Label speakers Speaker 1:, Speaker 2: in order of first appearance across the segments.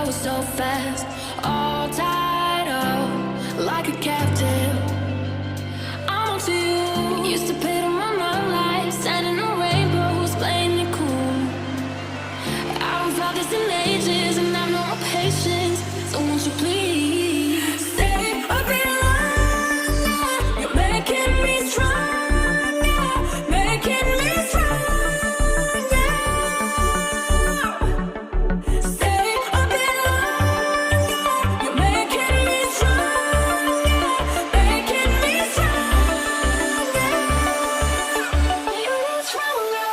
Speaker 1: go so fast, all tied up like a captive. I'm on to you. Used to pay to run my life, standing on rainbows, playing it cool. I haven't felt this in ages, and I've no more patience. So won't you please stay a bit longer? You're making me stronger, making me stronger. Stay a bit longer. You're making me stronger, making me stronger. You're stronger.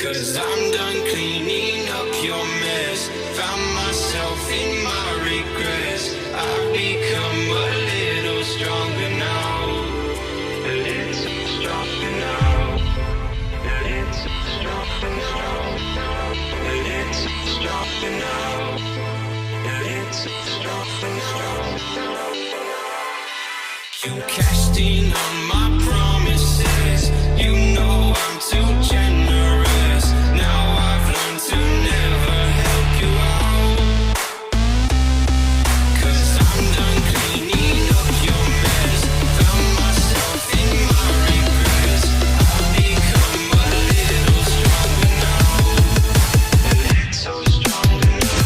Speaker 2: Cause I'm done cleaning up your mess. Found myself in my regrets. I've become a little stronger now. A little stronger now. A little stronger now. A little stronger now. A little stronger now. You cashed in on my promises. You know I'm too generous. Now I've learned to never help you out. Cause I'm done cleaning up your mess. Found myself in my regrets. I've become a little stronger now. A little stronger now.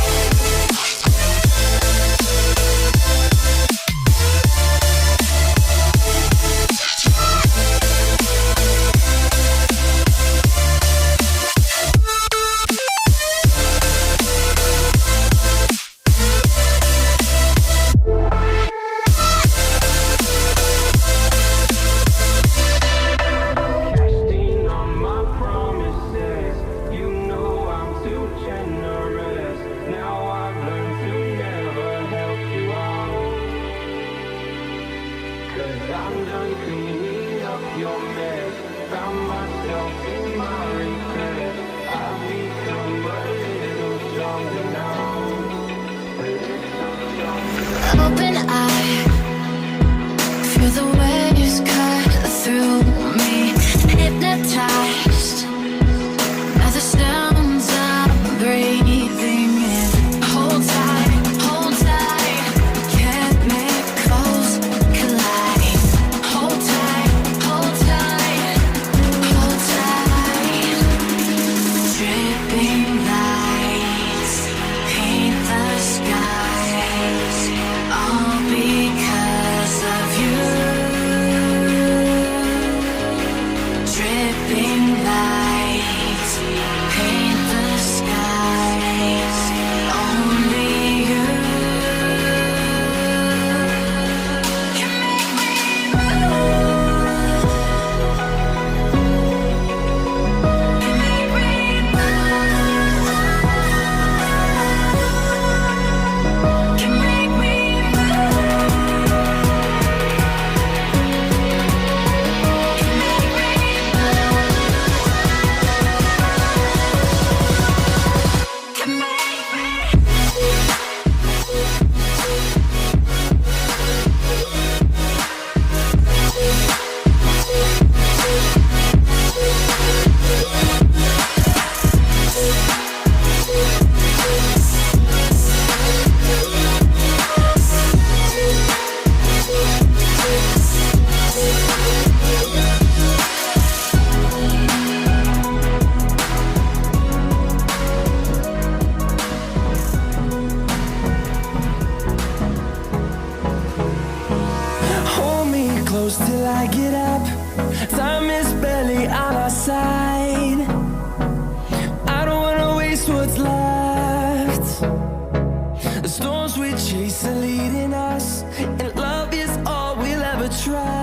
Speaker 3: close till I get up. Time is barely on our side. I don't wanna waste what's left. The storms we chase are leading us, and love is all we'll ever try.